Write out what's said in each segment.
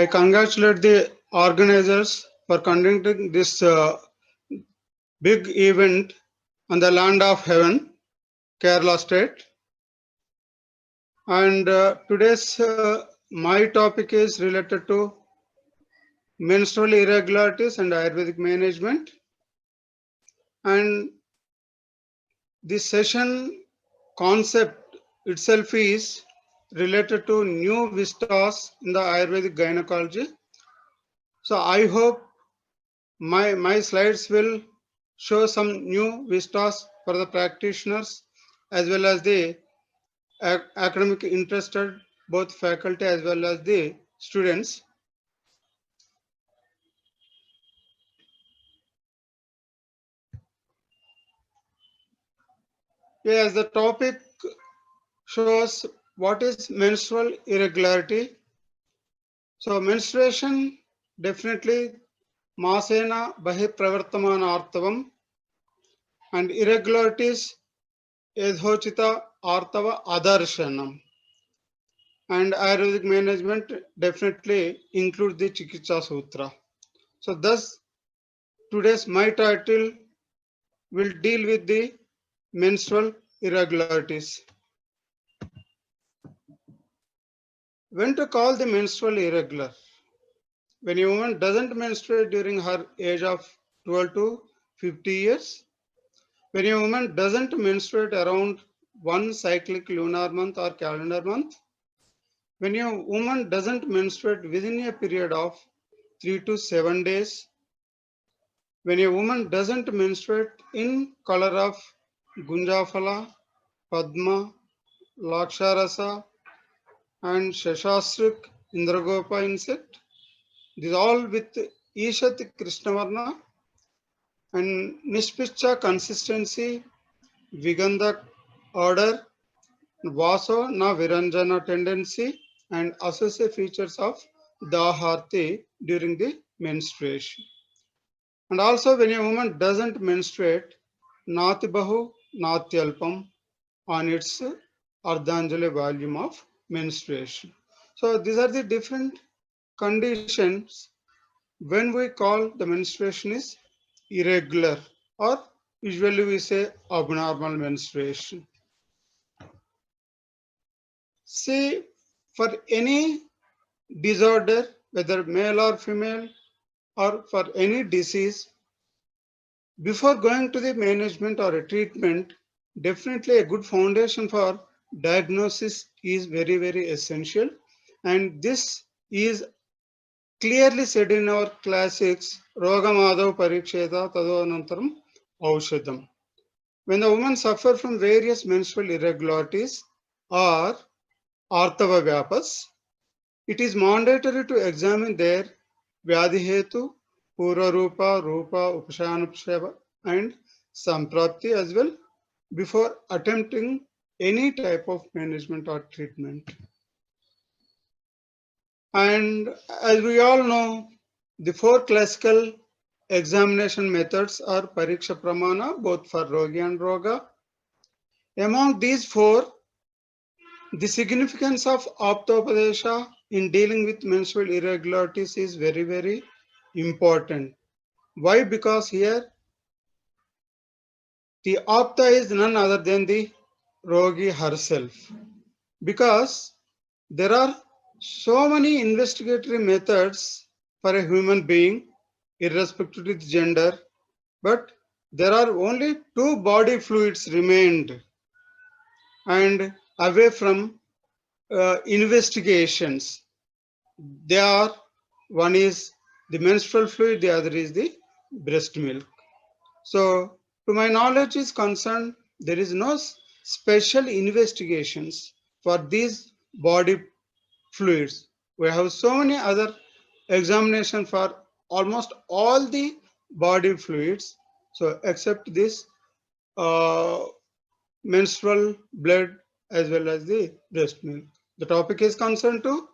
I congratulate the organizers for conducting this big event on the land of heaven, Kerala state. And today's my topic is related to menstrual irregularities and Ayurvedic management. And this session concept itself is related to new vistas in the Ayurvedic gynecology. So I hope my slides will show some new vistas for the practitioners as well as the academic interested, both faculty as well as the students. As the topic shows what is menstrual irregularity. So menstruation definitely masena bahi pravartamana artavam, and irregularities edhochita artava adarshanam. And Ayurvedic management definitely includes the Chikitsa Sutra. So thus today's my title will deal with the menstrual irregularities. When to call the menstrual irregular? When a woman doesn't menstruate during her age of 12 to 50 years, when a woman doesn't menstruate around one cyclic lunar month or calendar month, when a woman doesn't menstruate within a period of 3 to 7 days, when a woman doesn't menstruate in color of Gunjafala, Padma, Laksharasa, and Shashastrik Indragopa insect, these all with Ishat Krishnavarna and Nishpicha consistency, Vigandha order, Vaso na Viranjana tendency, and associated features of Daharti during the menstruation. And also when a woman doesn't menstruate, Natibahu Natyalpam on its Ardhanjali volume of menstruation. So these are the different conditions when we call the menstruation is irregular, or usually we say abnormal menstruation. See, for any disorder, whether male or female, or for any disease, before going to the management or a treatment, definitely a good foundation for diagnosis is very, very essential. And this is clearly said in our classics, Rogamadav Pariksheta Tadonantaram Aushadam. When the woman suffers from various menstrual irregularities or Artava Vyapas, it is mandatory to examine their Vyadhihetu, Pura Rupa, Rupa, Upashanupshava, and Samprapti as well before attempting any type of management or treatment. And as we all know, the four classical examination methods are Pariksha Pramana, both for Rogi and Roga. Among these four, the significance of Aptopadesha in dealing with menstrual irregularities is very, very important. Why? Because here the Apta is none other than the Rogi herself. Because there are so many investigatory methods for a human being, irrespective of gender, but there are only two body fluids remained and away from investigations. They are, one is the menstrual fluid, the other is the breast milk. So, to my knowledge is concerned, there is no special investigations for these body fluids. We have so many other examination for almost all the body fluids. So, except this menstrual blood as well as the breast milk. The topic is concerned to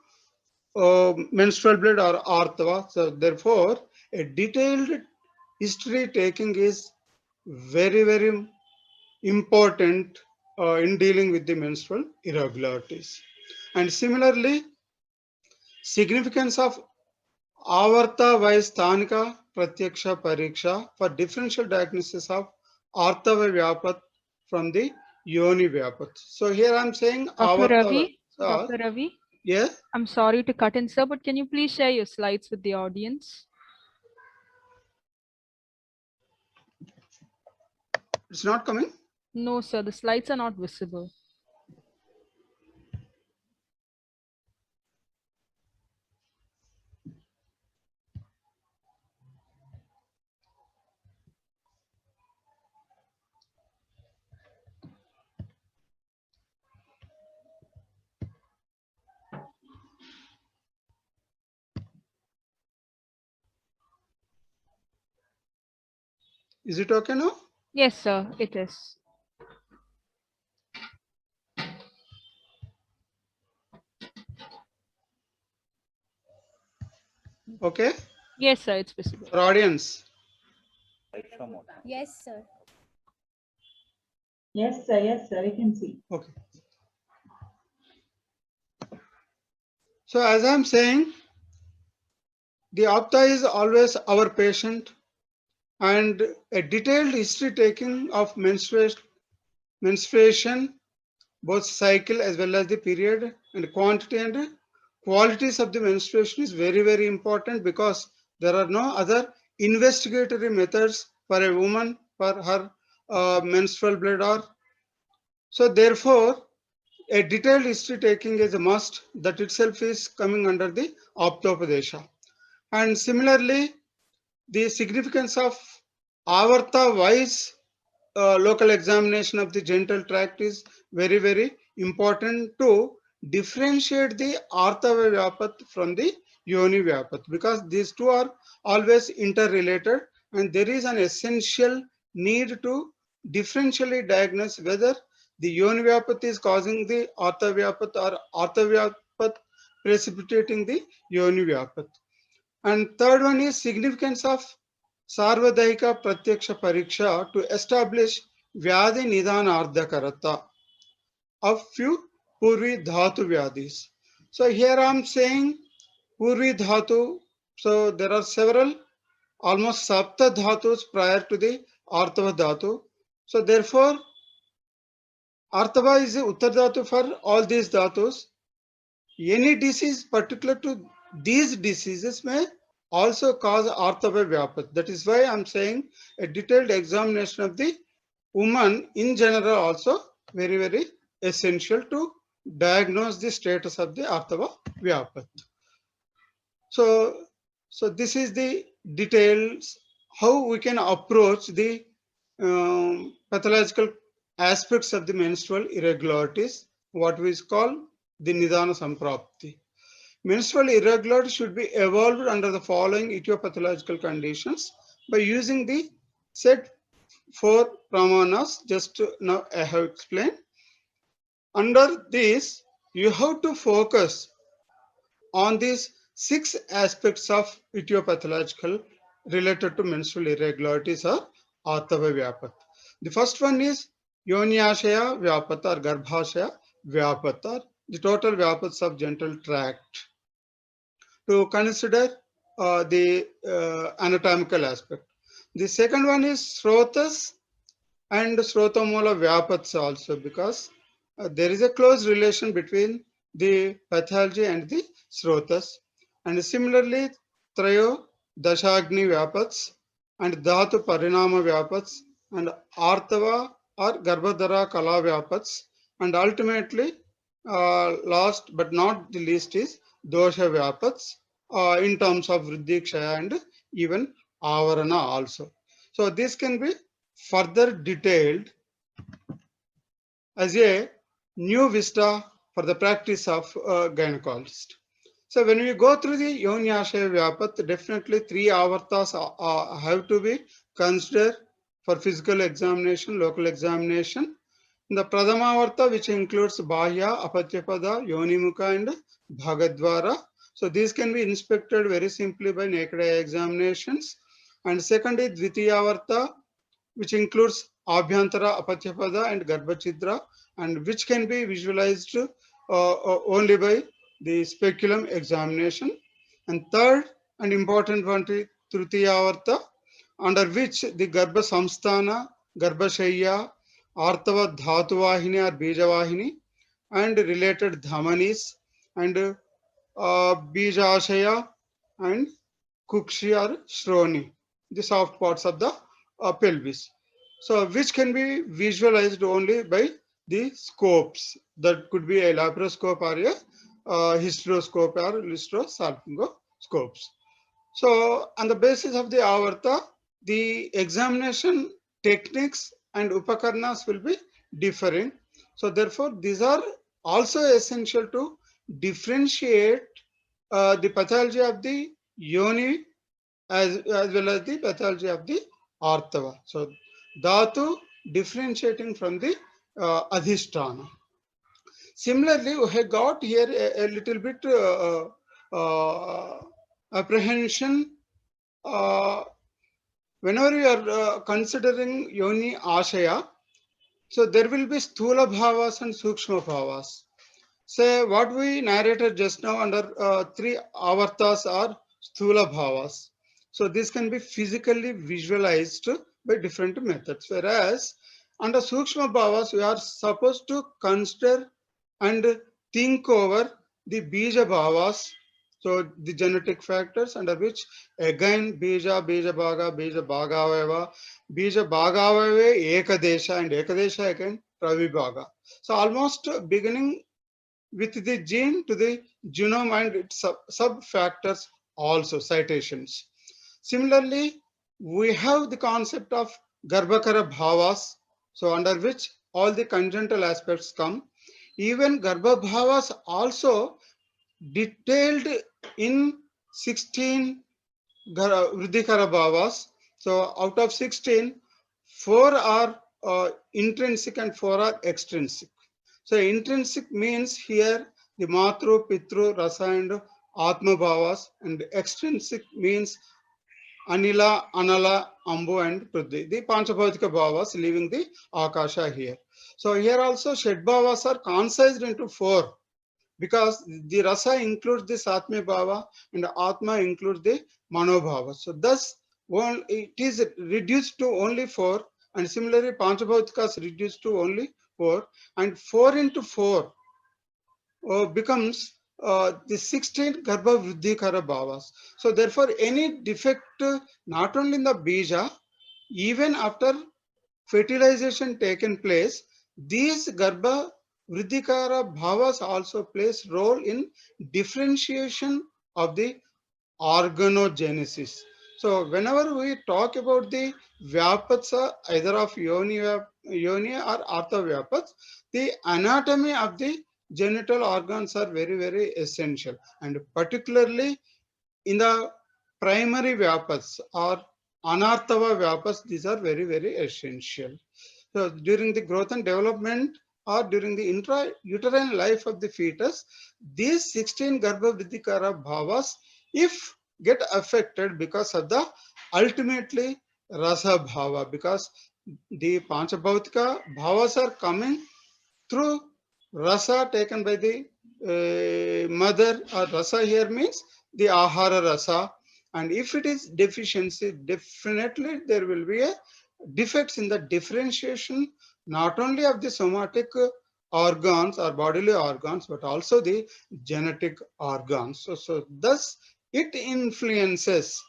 menstrual blood or artava. So therefore, a detailed history taking is very, very important in dealing with the menstrual irregularities. And similarly, significance of Avarta wise Sthanika Pratyaksha Pariksha for differential diagnosis of Artava Vyapat from the Yoni Vyapat. So here I'm saying Dr. Avarta. Ravi, Dr. Ravi, Yes, I'm sorry to cut in, sir, but can you please share your slides with the audience? it's not coming. No, sir, the slides are not visible. Is it okay now? Yes, sir, it is. Okay. Yes, sir, it's visible. For audience. Yes, sir. Yes, sir, I can see. Okay. So as I'm saying, the Apta is always our patient, and a detailed history taking of menstruation, both cycle as well as the period, and quantity and qualities of the menstruation is very, very important, because there are no other investigatory methods for a woman for her menstrual blood. Or so therefore a detailed history taking is a must. That itself is coming under the Aptopadesha. And similarly, the significance of Avarta wise local examination of the genital tract is very, very important to differentiate the Artava Vyapat from the Yoni Vyapat, because these two are always interrelated, and there is an essential need to differentially diagnose whether the Yoni Vyapat is causing the Artha Vyapat or Artha Vyapat precipitating the Yoni Vyapat. And third one is significance of Sarvadaika Pratyaksha Pariksha to establish Vyadi Nidana Ardhakarata of few Purvi Dhatu Vyadis. So here I am saying Purvi Dhatu. So there are several, almost Sapta Dhatus prior to the Artava Dhatu. So therefore, Artava is the Uttar Dhatu for all these Dhatus. Any disease particular to these diseases may also cause Artava Vyapat. That is why I am saying a detailed examination of the woman in general also very, very essential to diagnose the status of the Artava Vyapat. So this is the details how we can approach the pathological aspects of the menstrual irregularities, what we call the Nidana Samprapti. Menstrual irregularity should be evolved under the following etiopathological conditions by using the set four pramanas, just now I have explained. Under this, you have to focus on these six aspects of etiopathological related to menstrual irregularities or Artava Vyapat. The first one is Yoniashaya Vyapat or Garbhashaya Vyapat, or the total Vyapats of genital tract. To consider the anatomical aspect. The second one is Srotas and Srotamula Vyapats also, because there is a close relation between the pathology and the Srotas. And similarly, Trayo Dashagni Vyapats and Dhatu Parinama Vyapats and Artava or Garbhadhara Kala Vyapats, and ultimately last but not the least is Dosha Vyapats in terms of Vriddhi Kshaya and even Avarana also. So this can be further detailed as a new vista for the practice of a gynecologist. So when we go through the Yoniashaya Vyapat, definitely three avartas have to be considered for physical examination, local examination. The Pradhamavarta, which includes Bahya, Apatyapada, Yonimukha and Bhagadwara. So these can be inspected very simply by naked eye examinations. And second is Dvitiyavarta, which includes Abhyantara, Apatyapada and Garbhachidra, and which can be visualized only by the speculum examination. And third and important one to Tritiyavarta, under which the Garbha Samsthana, Garbha Shayya, Artava Dhatuvahini or Bijavahini, and related Dhamanis, and Bijashaya and Kukshi or Shroni, the soft parts of the pelvis. So, which can be visualized only by the scopes. That could be a laparoscope or a hysteroscope or hysterosalpingoscopes. So, on the basis of the avarta, the examination techniques and upakarnas will be differing. So, therefore, these are also essential to differentiate the pathology of the yoni as well as the pathology of the artava. So, dhatu differentiating from the adhisthana. Similarly, we have got here a little bit apprehension whenever you are considering yoni ashaya. So there will be sthula bhavas and sukshma bhavas. Say what we narrated just now under three avartas are sthula bhavas. So this can be physically visualized by different methods. Whereas under sukshma bhavas, we are supposed to consider and think over the bija bhavas. So the genetic factors under which again bija, bija bhagaveva, bija bhagaveva ekadesha, and ekadesha again pravibhaga. So almost beginning with the gene to the genome and its sub factors also citations. Similarly, we have the concept of garbhakara bhavas, so under which all the congenital aspects come. Even garbha bhavas also detailed in 16 vruddhikara bhavas. So out of 16, 4 are intrinsic and 4 are extrinsic. So intrinsic means here the matru, pitru, rasa and atma bhavas, and extrinsic means anila, anala, ambu and prudhi. The panchabhautika bhavas leaving the akasha here. So here also shed bhavas are concised into 4 because the rasa includes the satmya bhava and atma includes the manobhava. So thus it is reduced to only 4, and similarly panchabhautika is reduced to only 4, and 4 into 4 becomes the 16 garbha vruddhikara bhavas. So therefore any defect not only in the bija, even after fertilization taken place, these garbha vruddhikara bhavas also plays role in differentiation of the organogenesis. So whenever we talk about the vyapats, either of yoni or artha vyapats, the anatomy of the genital organs are very, very essential, and particularly in the primary vyapats or anarthava vyapats, these are very, very essential. So during the growth and development or during the intrauterine life of the fetus, these 16 garbha vruddhikara bhavas, if get affected because of the ultimately rasa bhava, because the panchabhautika bhavas are coming through rasa taken by the mother, or rasa here means the ahara rasa, and if it is deficiency, definitely there will be a defects in the differentiation not only of the somatic organs or bodily organs but also the genetic organs. So thus it influences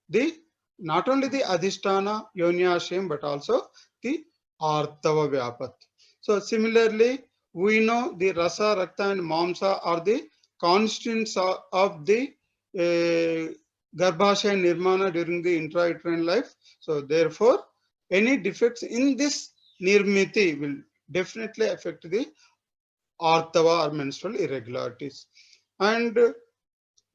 the not only the adhisthana yoniashayam but also the artava vyapat. So similarly, we know the rasa, rakta and mamsa are the constituents of the garbhashaya nirmana during the intrauterine life. So therefore any defects in this nirmiti will definitely affect the artava or menstrual irregularities. And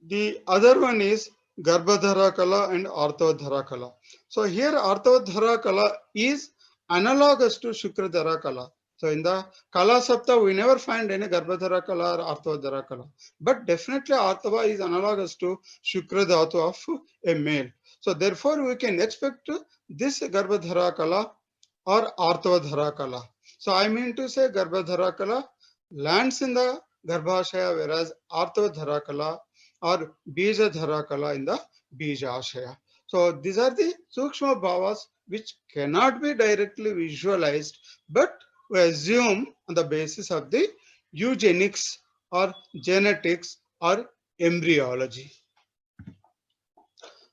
the other one is garbhadhara kala and artavadhara kala. So here artavadhara kala is analogous to shukradhara kala. So in the kala sapta we never find any garbhadhara kala or artavadhara kala, but definitely artava is analogous to shukradhatu of a male. So therefore we can expect this garbhadhara kala or artavadhara kala. So I mean to say garbhadhara kala lands in the garbhashaya, whereas artavadhara kala or bijadhara kala in the Bijashaya. So these are the Sukshma Bhavas which cannot be directly visualized, but we assume on the basis of the eugenics or genetics or embryology.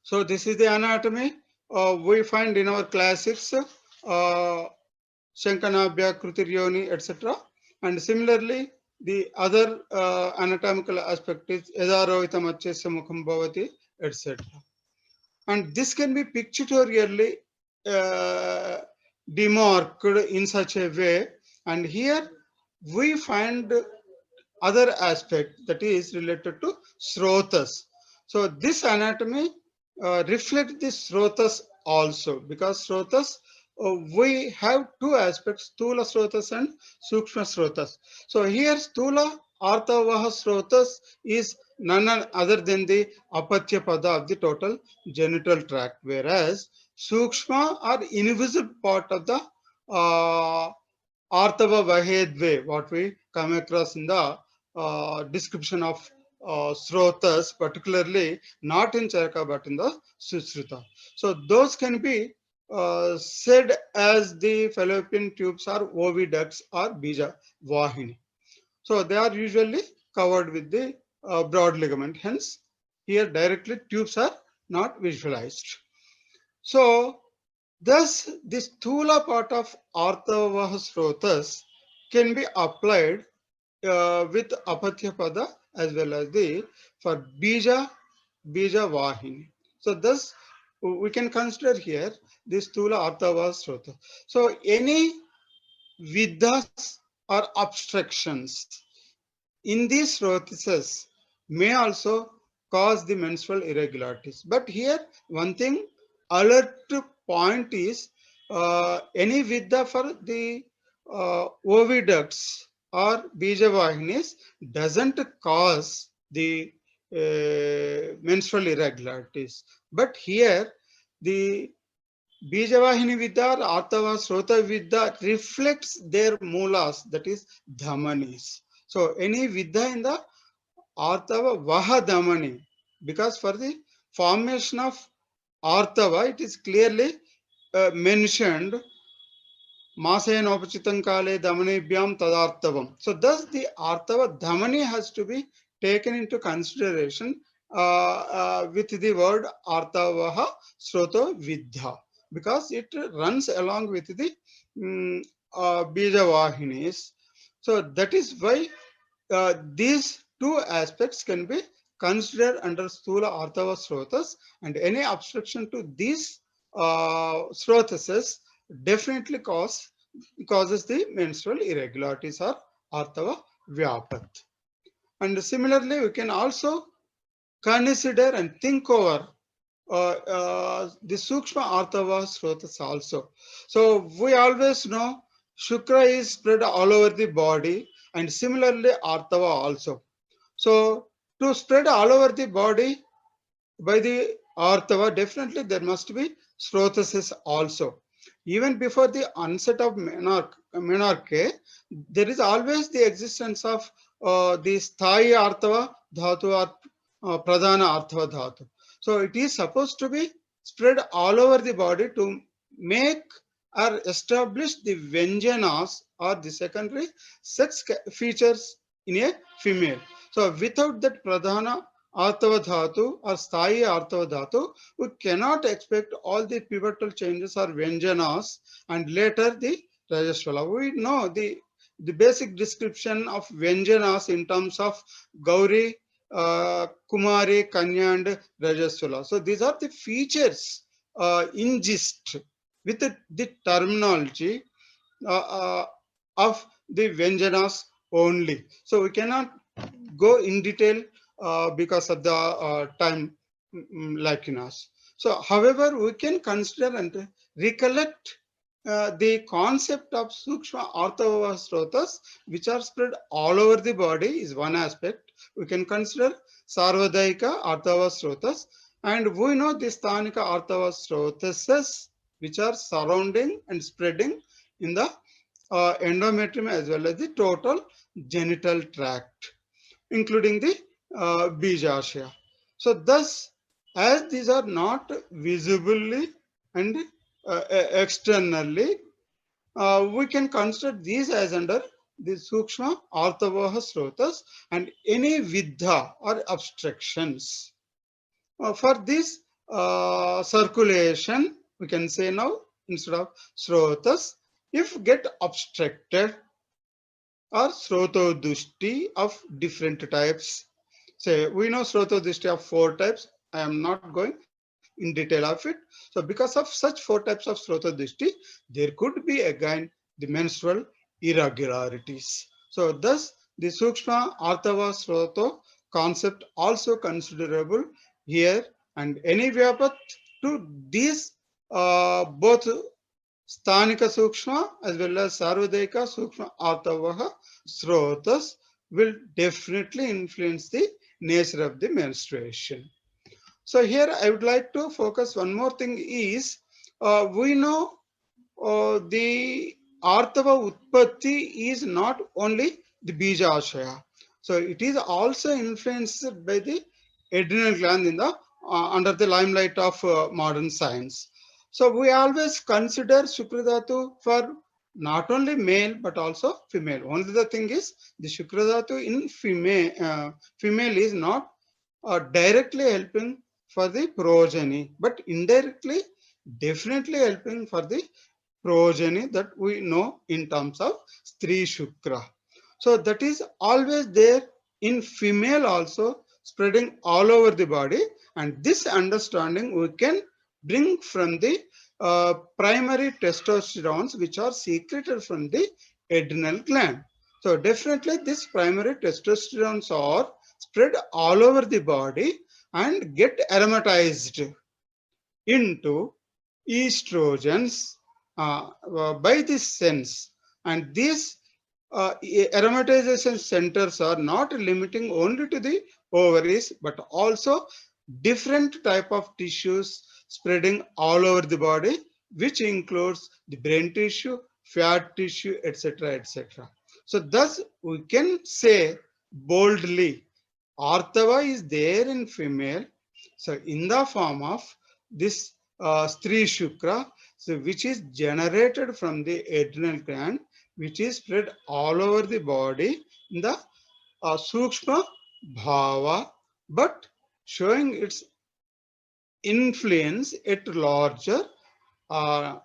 So this is the anatomy we find in our classics, Shankanabhya, Krutiryoni, etc. And similarly, the other anatomical aspect is Edarohitam Achesya Mukham Bhavati, etc. And this can be pictorially uh, demarked in such a way. And here we find other aspect that is related to Srotas. So this anatomy reflects the Srotas also, because Srotas, we have two aspects, Stula Srotas and Sukshma Srotas. So here Stula Artavaha Srotas is none other than the Apatya Pada of the total genital tract, whereas Sukshma are invisible part of the Artava Vahedve, what we come across in the description of Srotas, particularly not in Charaka but in the Susruta. So those can be said as the fallopian tubes or oviducts or bija vahini. So they are usually covered with the broad ligament. Hence, here directly tubes are not visualized. So thus, this Thula part of Artavaha Srotas can be applied with Apatya Pada as well as the for Bija Vahini. So thus we can consider here this Thula Artavaha Srota. So any vidas or obstructions in these srotas may also cause the menstrual irregularities. But here one thing alert point is any vidya for the oviducts or bijavahinis doesn't cause the menstrual irregularities. But here the Bijavahini Vidya or Artava Srota Vidya reflects their moolas, that is dhamanis. So any Vidya in the Artava Vaha Dhamani, because for the formation of Artava, it is clearly mentioned Masayanopachitam Kale Dhamanibhyam Tadartavam. So thus the Artava Dhamani has to be taken into consideration with the word Artavaha Sroto Vidya, because it runs along with the Bija Vahinis. So that is why these two aspects can be considered under Stula Artava Srotas, and any obstruction to these Srotases definitely causes the menstrual irregularities or Artava Vyapat. And similarly, we can also consider and think over the Sukshma Artava Srotas also. So we always know Shukra is spread all over the body, and similarly Artava also. So to spread all over the body by the Artava, definitely there must be Srotases also. Even before the onset of menarche, there is always the existence of the Sthayi Artava Dhatu or Pradhana Artava Dhatu. So it is supposed to be spread all over the body to make or establish the Vyanjanas or the secondary sex features in a female. So without that Pradhana Artava Dhatu or Sthayi Artava Dhatu, we cannot expect all the pivotal changes or Vyanjanas and later the Rajaswala. We know the basic description of Vyanjanas in terms of Gauri, Kumari, Kanya and Rajaswala. So these are the features in gist with the terminology of the Vyanjanas only. So we cannot go in detail because of the time lacking. So however, we can consider and recollect the concept of Sukshma Artava Srotas, which are spread all over the body, is one aspect. We can consider Sarvadaika Artava Srotas, and we know the Sthanika Artava Srotases, which are surrounding and spreading in the endometrium as well as the total genital tract, including the Bijashaya. So thus, as these are not visibly and externally, we can consider these as under the Sukshma Artavaha Srotas and any Vidha or obstructions. For this circulation, we can say now instead of Srotas, if get obstructed or Srotodushti of different types. Say, we know Srotodushti of 4 types. I am not going in detail of it. So because of such 4 types of Srotodushti, there could be again the menstrual irregularities. So thus the Sukshma Artava Sroto concept also considerable here, and any Vyapat to these both Sthanika Sukshma as well as Sarvadeka Sukshma Artavaha Srotas will definitely influence the nature of the menstruation. So here I would like to focus one more thing is we know the Artava Utpatti is not only the Bija Ashaya. So it is also influenced by the adrenal gland in the under the limelight of modern science. So we always consider Shukradhatu for not only male but also female. Only the thing is the Shukradhatu in female is not directly helping for the progeny, but indirectly definitely helping for the progeny that we know in terms of Stri Shukra. So that is always there in female also, spreading all over the body, and this understanding we can bring from the primary testosterones which are secreted from the adrenal gland. So definitely these primary testosterones are spread all over the body and get aromatized into estrogens by this sense. And these aromatization centers are not limiting only to the ovaries, but also different type of tissues spreading all over the body, which includes the brain tissue, fat tissue, etc., etc. So thus we can say boldly, Artava is there in female, so in the form of this Stri Shukra, so which is generated from the adrenal gland, which is spread all over the body in the Sukshma Bhava, but showing its influence at larger uh,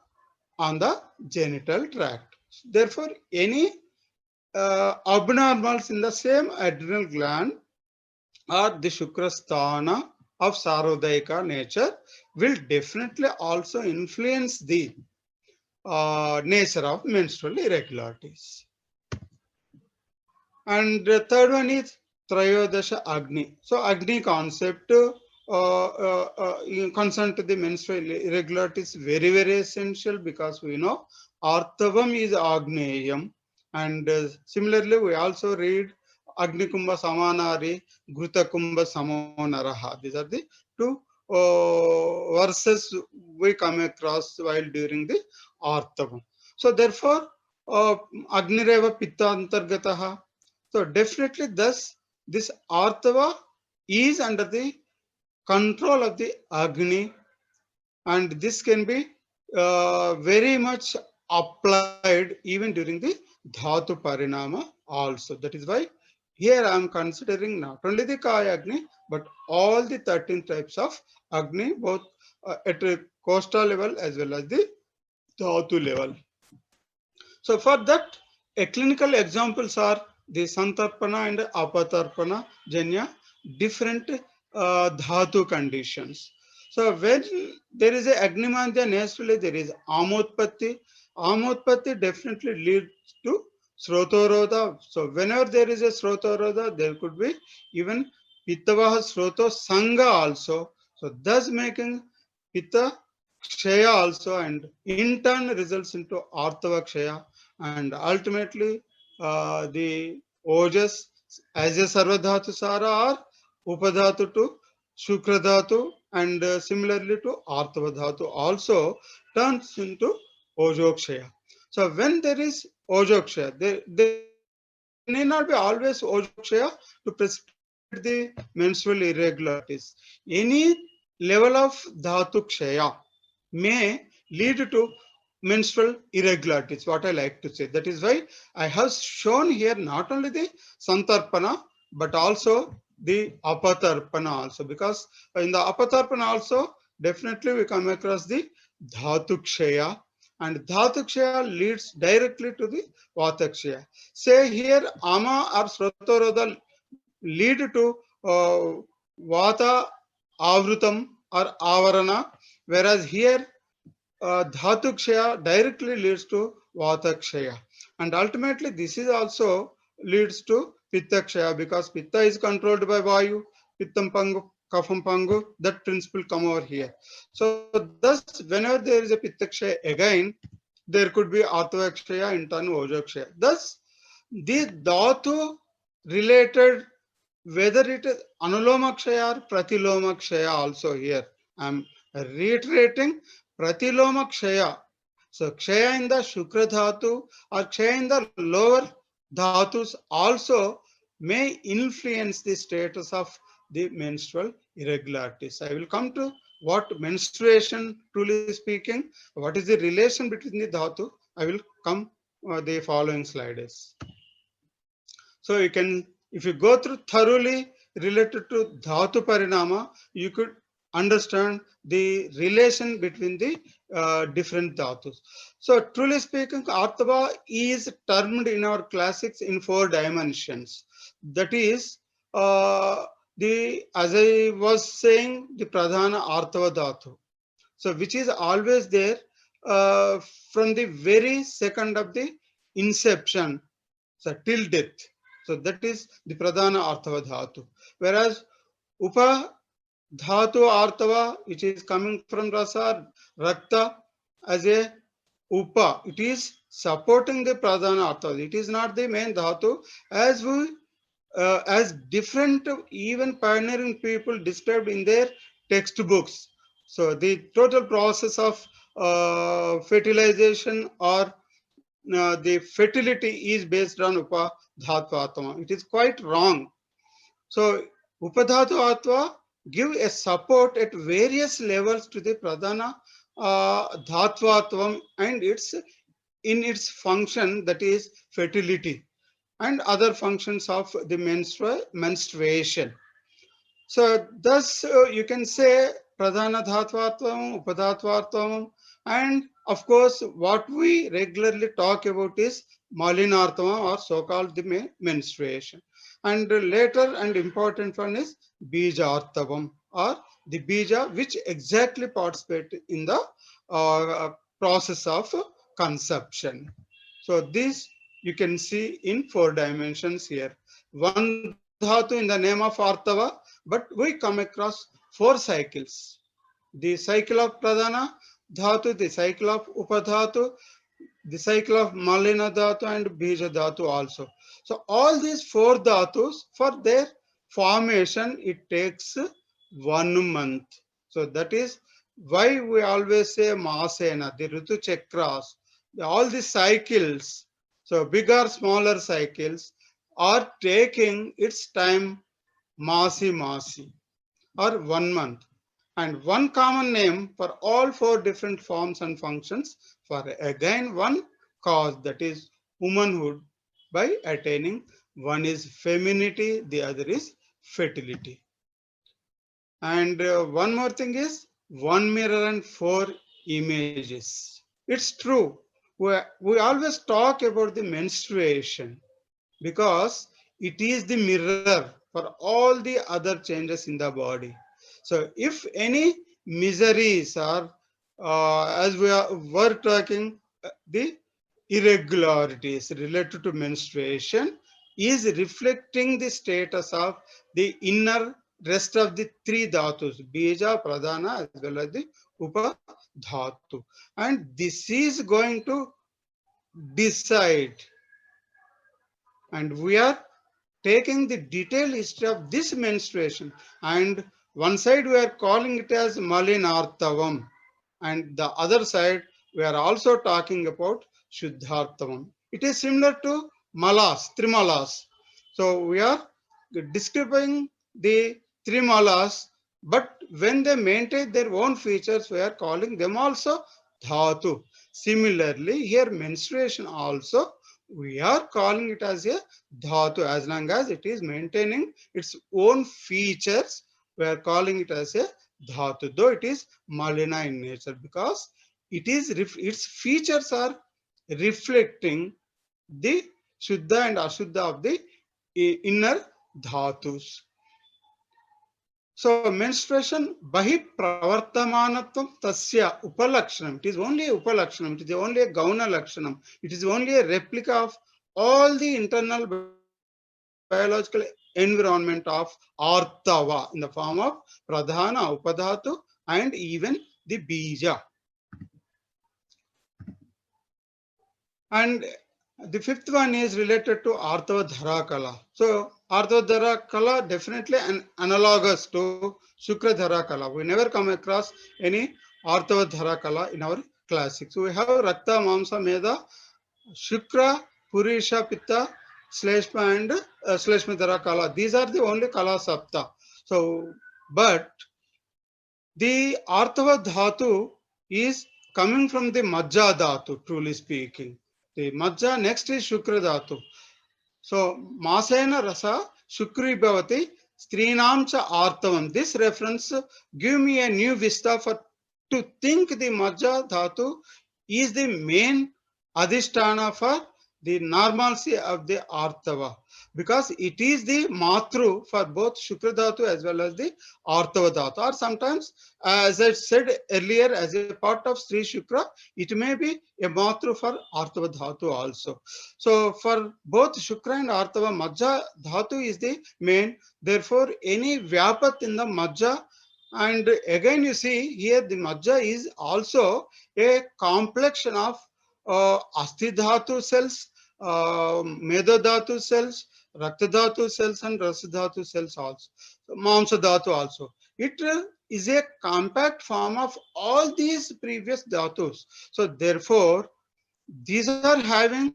on the genital tract. Therefore, any abnormals in the same adrenal gland or the Shukrasthana of Sarodayika nature will definitely also influence the nature of menstrual irregularities. And the third one is Trayodasha Agni. So Agni concept in concern to the menstrual irregularities very, very essential because we know Artavam is Agneyam. And similarly, we also read Agni Kumbha Samanari, Gruta Kumbha Samonaraha. These are the two verses we come across while during the Artavam. So therefore, Agnireva Pitta Antargataha. So definitely thus this Artava is under the control of the Agni, and this can be very much applied even during the Dhatu Parinama also. That is why here I am considering not only the Kaya Agni but all the 13 types of Agni, both at a coastal level as well as the Dhatu level. So for that, clinical examples are the Santarpana and Apatarpana Janya, different dhatu conditions. So when there is a Agnimandya, naturally there is Amotpatti. Amotpatti definitely leads to Srotoroda. So whenever there is a Srotoroda, there could be even Pittavaha Sroto Sangha also. So thus making Pitta Kshaya also, and in turn results into Artava Kshaya, and ultimately the Ojas as a Sarvadhatu Sara or Upadhatu to Shukradhatu, and similarly to Artavadhatu also turns into Ojokshaya. So when there is Ojokshaya, there need not be always Ojokshaya to precipitate the menstrual irregularities. Any level of dhatu kshaya may lead to menstrual irregularities, what I like to say. That is why I have shown here not only the santarpana but also the apatarpana also, because in the apatarpana also definitely we come across the dhatu kshaya, and dhatu kshaya leads directly to the vata kshaya. Say here ama or srotoroda lead to vata avrutam or avarana, whereas here dhatu kshaya directly leads to vata kshaya, and ultimately this is also leads to pitta kshaya, because pitta is controlled by vayu, pittam pangu, kafam pangu, that principle come over here. So thus whenever there is a pitta kshaya again, there could be atva kshaya, in turn ojo kshaya. Thus the dhatu related, whether it is anuloma kshaya or pratiloma kshaya also here. I am reiterating pratiloma kshaya. So kshaya in the shukra dhatu or kshaya in the lower dhatus also may influence the status of the menstrual irregularities. I will come to what menstruation, truly speaking, what is the relation between the dhatu. I will come the following slides. So you can, if you go through thoroughly related to dhatu parinama, you could understand the relation between the different dhatus. So truly speaking, Artava is termed in our classics in 4 dimensions. That is, as I was saying, the pradhana Artava dhatu. So which is always there uh, from the very second of the inception, so till death. So that is the pradhana arthava dhatu. Whereas upa dhatu arthava, which is coming from rasa, rakta, as a upa, it is supporting the pradhana arthava. It is not the main dhatu, as we as different even pioneering people described in their textbooks. So the total process of fertilization or the fertility is based on upa dhatu atma. It is quite wrong. So upadhatu atma give a support at various levels to the pradhana dhatvatvam and its in its function, that is fertility, and other functions of the menstruation. So thus you can say pradhana dhatvatvam, upadhatvatvam, and of course what we regularly talk about is malinartvam, or so-called the menstruation. And later and important one is bijartavam, or the bija which exactly participate in the process of conception. So this you can see in 4 dimensions here. One dhatu in the name of Artava, but we come across 4 cycles. The cycle of Pradhana Dhatu, the cycle of Upadhatu, the cycle of Malina Dhatu and Bija Dhatu also. So all these 4 dhatus, for their formation, it takes 1 month. So that is why we always say Masena, the Ritu Chakras, all the cycles, so bigger, smaller cycles are taking its time masi or 1 month. And one common name for all 4 different forms and functions for again one cause, that is womanhood, by attaining one is femininity, the other is fertility. And one more thing is 1 mirror and 4 images. It's true. We always talk about the menstruation because it is the mirror for all the other changes in the body. So if any miseries are, as were talking, the irregularities related to menstruation is reflecting the status of the inner rest of the 3 dhatus, bija, pradhana, as well as the upa dhatu. And this is going to decide, and we are taking the detailed history of this menstruation, and one side we are calling it as malinartavam, and the other side we are also talking about shuddhartavam. It is similar to malas, trimalas. So we are describing the trimalas, But when they maintain their own features, we are calling them also dhatu. Similarly, here menstruation also, we are calling it as a dhatu. As long as it is maintaining its own features, we are calling it as a dhatu, though it is malina in nature, because its features are reflecting the Shuddha and Ashuddha of the inner dhatus. So menstruation bahi pravartamanatvam tasya upalakshanam. It is only a upalakshanam. It is only a gauna lakshanam. It is only a replica of all the internal biological environment of artava in the form of pradhana, upadhatu, and even the bija. And the fifth one is related to Artava Dharakala. So Artava Dharakala definitely analogous to Shukra Dharakala. We never come across any Artava Dharakala in our classics. So we have Rakta, Mamsa, Meda, Shukra, Purisha, Pitta, Sleshma and Sleshma Dharakala. These are the only Kala Sapta. So, but the Artava Dhatu is coming from the Majja Dhatu, truly speaking. The Majja next is Shukra Dhatu. So, Masena Rasa Shukri Bhavati Strinam cha Artavam. This reference give me a new vista for to think the Majja Dhatu is the main Adhisthana for the normalcy of the Artava, because it is the Matru for both Shukra Dhatu as well as the Artava Dhatu, or sometimes, as I said earlier, as a part of Sri Shukra, it may be a Matru for Artava Dhatu also. So for both Shukra and Artava, Majja Dhatu is the main. Therefore, any Vyapat in the Majja, and again you see here the Majja is also a complexion of Asti Dhatu cells, Meda Dhatu cells, Rakta Dhatu cells, and Rasa Dhatu cells also. Mamsa Dhatu also. It is a compact form of all these previous dhatus. So therefore, these are having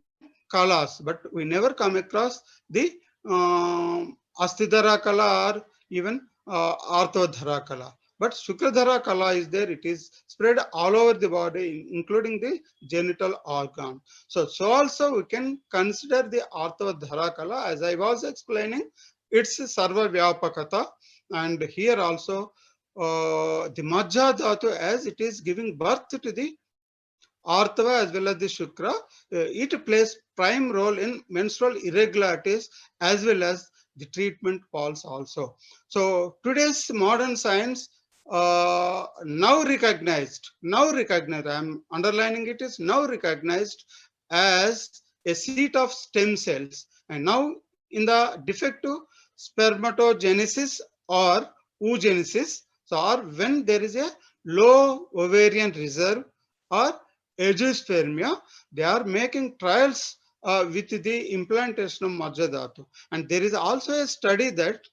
kalas, but we never come across the Astidhara kala or even Arthodhara kala. But Shukradhara kala is there. It is spread all over the body, including the genital organ. So also we can consider the Arthodhara kala, as I was explaining, it's Sarva Vyapakata, and here also the Majja Dhatu, as it is giving birth to the Artava as well as the Shukra, it plays prime role in menstrual irregularities as well as the treatment calls also. So today's modern science now recognized, I'm underlining it, is now recognized as a seat of stem cells. And now in the defective spermatogenesis or oogenesis, so or when there is a low ovarian reserve or agiospermia, they are making trials with the implantation of Majja Dhatu. And there is also a study that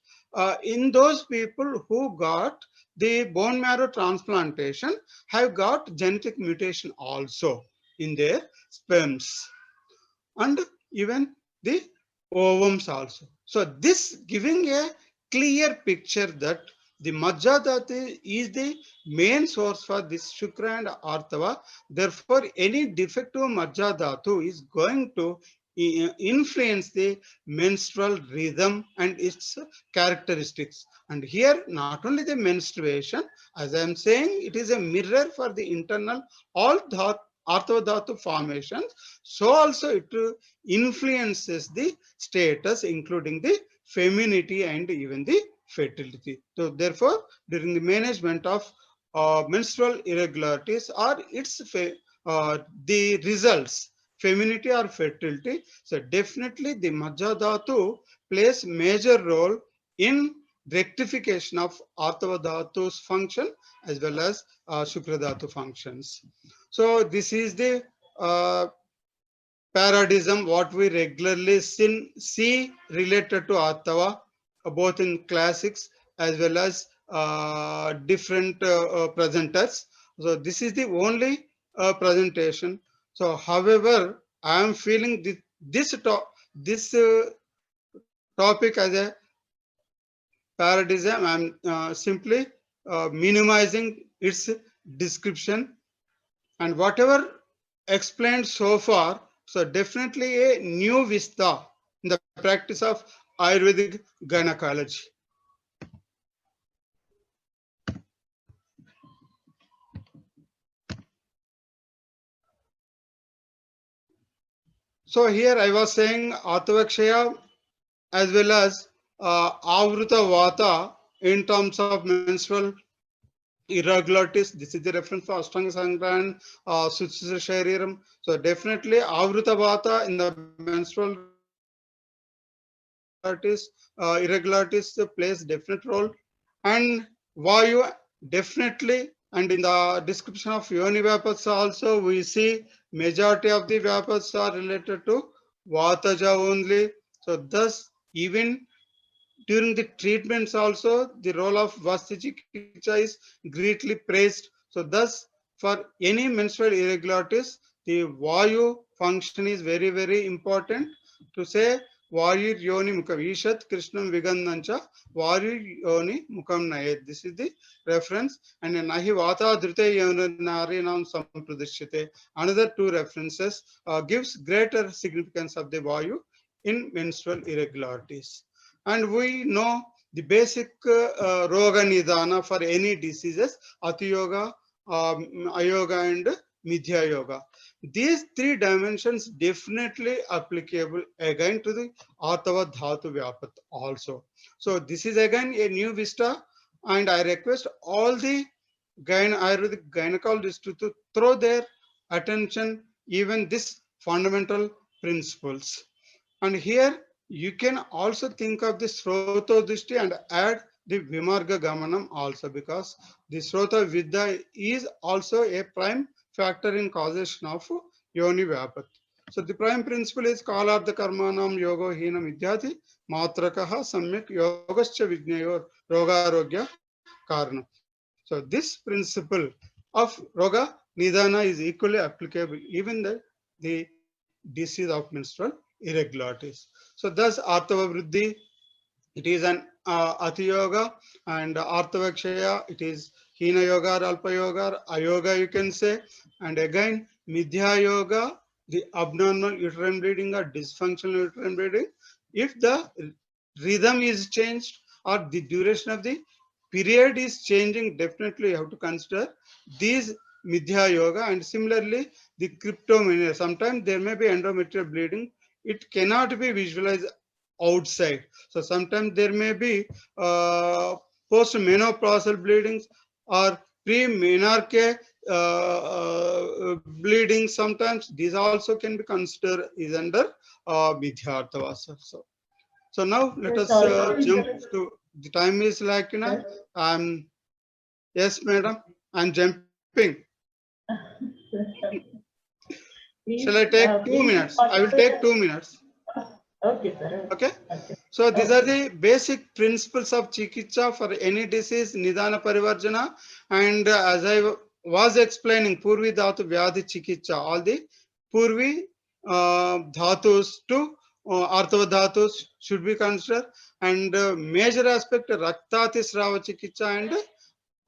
in those people who got the bone marrow transplantation have got genetic mutation also in their sperms and even the ovums also. So this giving a clear picture that the Majja Dhatu is the main source for this Shukra and Artava. Therefore, any defective Majja Dhatu is going to influence the menstrual rhythm and its characteristics. And here, not only the menstruation, as I am saying, it is a mirror for the internal all Artava Dhatu formations. So also it influences the status, including the femininity and even the fertility. So therefore, during the management of menstrual irregularities or its the results, femininity or fertility, so definitely the Majja Dhatu plays major role in rectification of Artava Dhatu's function as well as Shukra Dhatu functions. So this is the paradigm what we regularly see related to Artava, both in classics as well as different presenters. So this is the only presentation. So however, I am feeling this topic as a paradigm. I am simply minimizing its description. And whatever explained so far, so definitely a new vista in the practice of Ayurvedic gynecology. So here I was saying Atavakshaya as well as Avruta Vata in terms of menstrual irregularities. This is the reference for Ashtanga Sangran, Suchisa Shariram. So definitely Avruta Vata in the menstrual irregularities plays definite role. And Vayu definitely, and in the description of Yoni Vyapas also we see majority of the Vyapas are related to Vataja only. So thus even during the treatments also, the role of Vastuchikitsa is greatly praised. So thus, for any menstrual irregularities, the Vayu function is very, very important to say Vayu Yoni Mukam Ishat Krishnam Vigandhancha Vayu Yoni Mukam Nayet. This is the reference. And Nahi Vata Dhrite Yonarinam Sampradishite. Another two references gives greater significance of the Vayu in menstrual irregularities. And we know the basic Roga Nidana for any diseases, Ati Yoga, Ayoga and Midya Yoga. These three dimensions definitely applicable again to the Atava Dhatu Vyapat also. So this is again a new vista, and I request all the Ayurvedic gynecologists to throw their attention even this fundamental principles. And here you can also think of the Srota Dishti and add the Vimarga Gamanam also, because the Srota Vidya is also a prime factor in causation of Yoni Vyapat. So the prime principle is Kalartha Karmanam Yogo Hina Midyati Matrakaha Samyak Yogascha Vijnayor Rogarogya Karna. So this principle of Roga Nidana is equally applicable even the disease of menstrual irregularities. So thus Artava Vriddhi, it is an Ati Yoga, and Artavakshaya, it is Hina Yoga or Alpa Yoga, or Ayoga you can say. And again Midya Yoga, the abnormal uterine bleeding or dysfunctional uterine bleeding. If the rhythm is changed or the duration of the period is changing, definitely you have to consider these Midya Yoga. And similarly the cryptomania, sometimes there may be endometrial bleeding, it cannot be visualized outside. So sometimes there may be post-menopausal bleedings or pre-menarche bleeding. Sometimes these also can be considered is under Midhyarthavasa. So now let us jump to, the time is like, yes madam, I'm jumping. Shall I take 2 minutes? I will take 2 minutes. Okay, sir. Okay. So these are the basic principles of Chikitsa for any disease, Nidana Parivarjana. And as I was explaining, Purvi Dhatu Vyadhi Chikitsa, all the Purvi Dhatus to Artava Dhatus should be considered. And major aspect, Raktati Srava Chikitsa and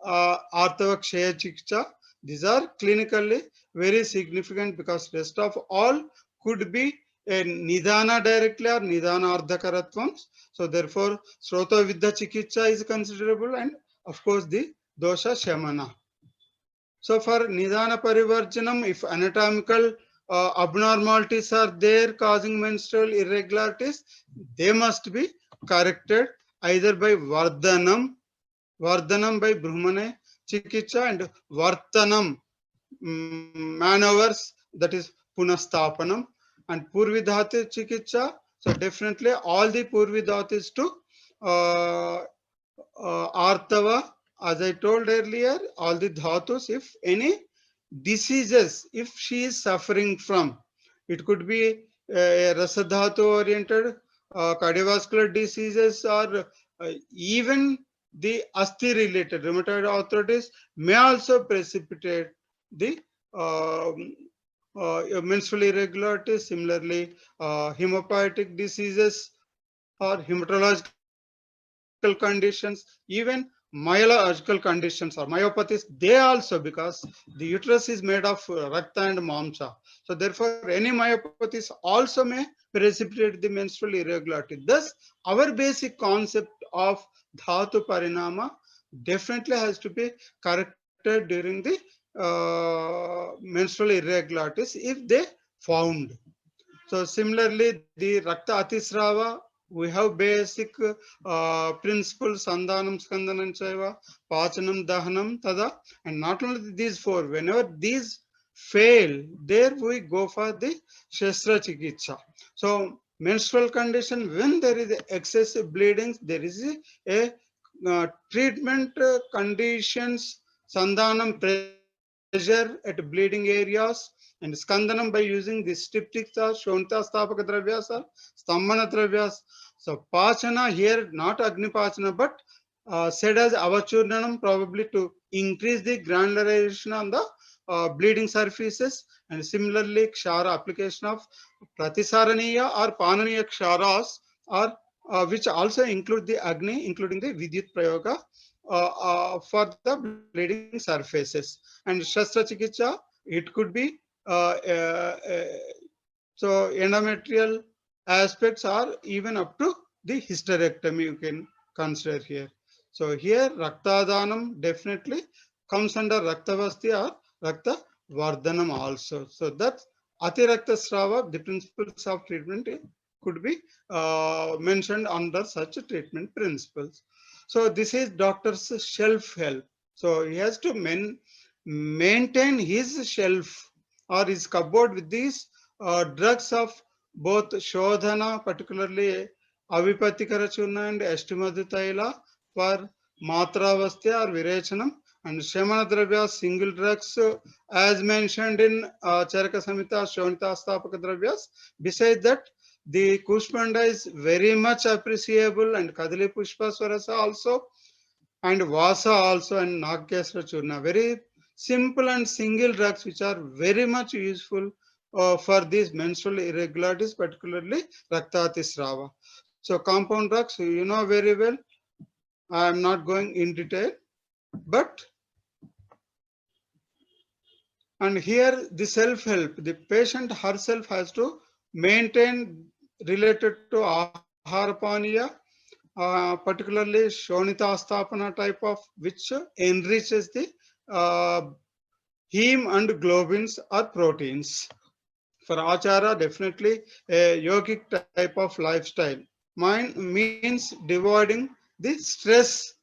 Artava Kshaya Chikitsa. These are clinically very significant because rest of all could be a Nidana directly or Nidana Ardhakaratvams. So therefore, Srota Vidya Chikitsa is considerable, and of course the Dosha Shamana. So for Nidana Parivarjanam, if anatomical abnormalities are there causing menstrual irregularities, they must be corrected either by Vardhanam by Brahmane Chikitsa, and Vartanam manovers, that is Punastapanam, and Purvidhati Chikitsa. So definitely all the Purvidhatis to Artava, as I told earlier, all the Dhatus, if any diseases, if she is suffering from, it could be Rasadhatu oriented cardiovascular diseases, or even the Asti related rheumatoid arthritis may also precipitate the menstrual irregularities. Similarly, hemopoietic diseases or hematological conditions, even myological conditions or myopathies, they also, because the uterus is made of rakta and mamsa. So therefore, any myopathies also may precipitate the menstrual irregularity. Thus, our basic concept of dhatu parinama definitely has to be corrected during the menstrual irregularities if they found. So similarly, the Rakta Atisrava, we have basic principles, Sandhanam, Skandanam, Chaiva, Pachanam, Dahanam, Tada, and not only these four, whenever these fail, there we go for the Shastra Chikitsa. So menstrual condition, when there is excessive bleeding, there is a treatment conditions, Sandhanam, pressure at bleeding areas, and Skandanam by using the Stiptikta, Shonta Stapaka Dravyasa, Stambhana Dravyas. So Pachana here, not Agni Pachana, but said as Avachurnanam, probably to increase the granularization on the bleeding surfaces. And similarly, Kshara, application of Pratisaraniya or Pananiya Ksharas, or which also include the Agni, including the Vidyut Prayoga for the bleeding surfaces. And Shastra Chikitsa, it could be so endometrial aspects are even up to the hysterectomy you can consider here. So here Raktadhanam definitely comes under Raktavasti or Rakta Vardhanam also. So that's Atirakta Srava, the principles of treatment could be mentioned under such treatment principles. So this is doctor's shelf help. So he has to maintain his shelf or his cupboard with these drugs of both Shodhana, particularly Avipatikara Churna and Ashtimadhu Taila for Matravastya or Virechanam, and Shamana Dravya single drugs as mentioned in Charaka Samhita, Shonita Stapaka Dravyas. Besides that, the Kushmanda is very much appreciable, and Kadali Pushpa Swarasa also, and Vasa also, and Nagkesra Churna. Very simple and single drugs which are very much useful for these menstrual irregularities, particularly Raktatisrava. So compound drugs, you know very well. I am not going in detail, but and here the self-help, the patient herself has to maintain related to Ahara Paniya, particularly Shonita Astapana type of, which enriches the heme and globins or proteins. For Achara, definitely a yogic type of lifestyle. Mine means dividing the stress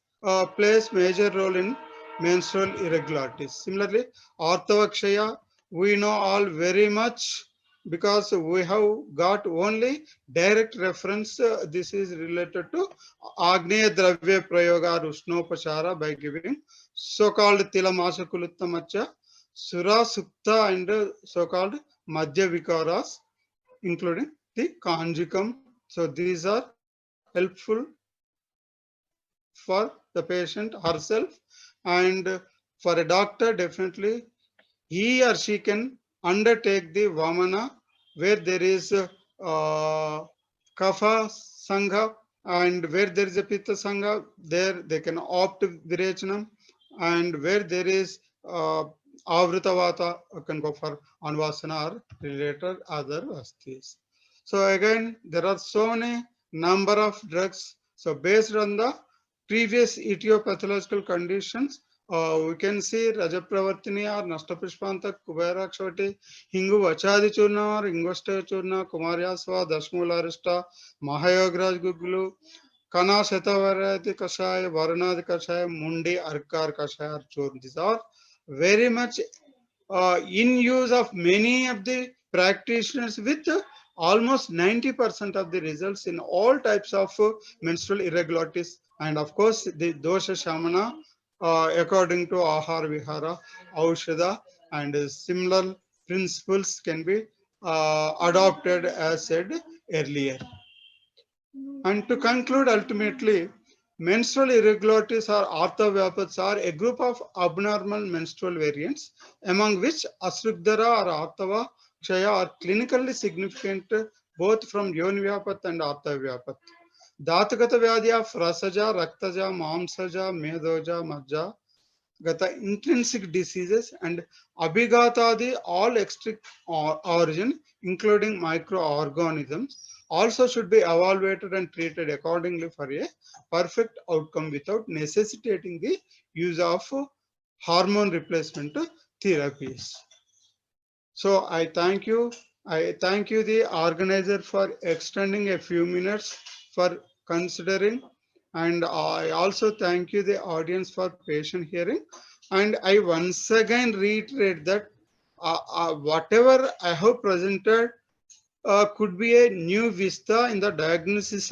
plays major role in menstrual irregularities. Similarly, Arthavakshaya, we know all very much because we have got only direct reference. This is related to Agneya Dravya Prayoga Rushnopachara by giving so-called Tilamasa Kulutamacha, Sura Sukta and so-called Madhya Vikaras, including the conjugum. So these are helpful for the patient herself, and for a doctor, definitely he or she can undertake the Vamana where there is Kapha Sangha, and where there is a Pitta Sangha, there they can opt Virachanam, and where there is Avritavata can go for Anvasana or related other asthis. So again, there are so many number of drugs. So based on the previous etiological conditions, we can see Rajapravartini or Nashtapushpanta, Kuberakshvati, Hingu Vachadi Churna or Ingvasta Churna, Kumaryasva, Dashmularista, Mahayograj Guglu, Kana Shetavarati Kashaya, Varanadi Kashaya, Mundi Arkar Kashaya Churna. These are very much in use of many of the practitioners with almost 90% of the results in all types of menstrual irregularities, and of course the dosha shamana according to ahar vihara, aushada, and similar principles can be adopted as said earlier. And to conclude, ultimately, menstrual irregularities or arthavyapats are a group of abnormal menstrual variants, among which Asrugdara or Arthava Kshaya are clinically significant both from Yoni Vyapat and Arthavyapat. Datagata Vyadya Rasaja, Raktaja, Mamsaja, Medoja, Majja, Gata intrinsic diseases and Abhigatadi, all extrinsic origin, including microorganisms, also should be evaluated and treated accordingly for a perfect outcome without necessitating the use of hormone replacement therapies. So I thank you. I thank you, the organizer, for extending a few minutes for considering. And I also thank you, the audience, for patient hearing. And I once again reiterate that whatever I have presented could be a new vista in the diagnosis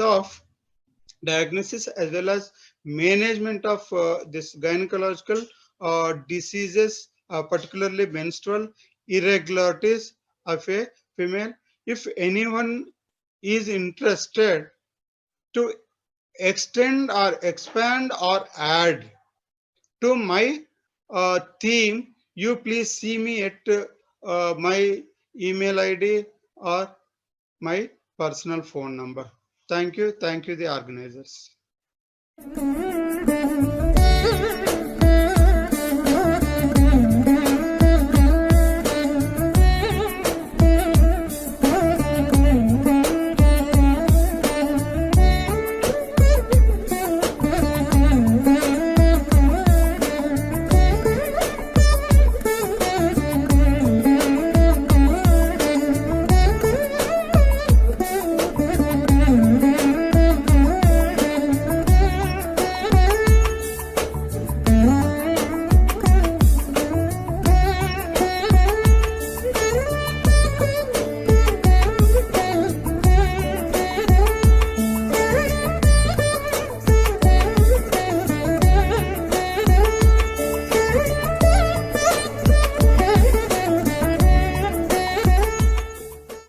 as well as management of this gynecological diseases, particularly menstrual irregularities of a female. If anyone is interested to extend or expand or add to my theme, you please see me at my email ID or my personal phone number. Thank you, the organizers.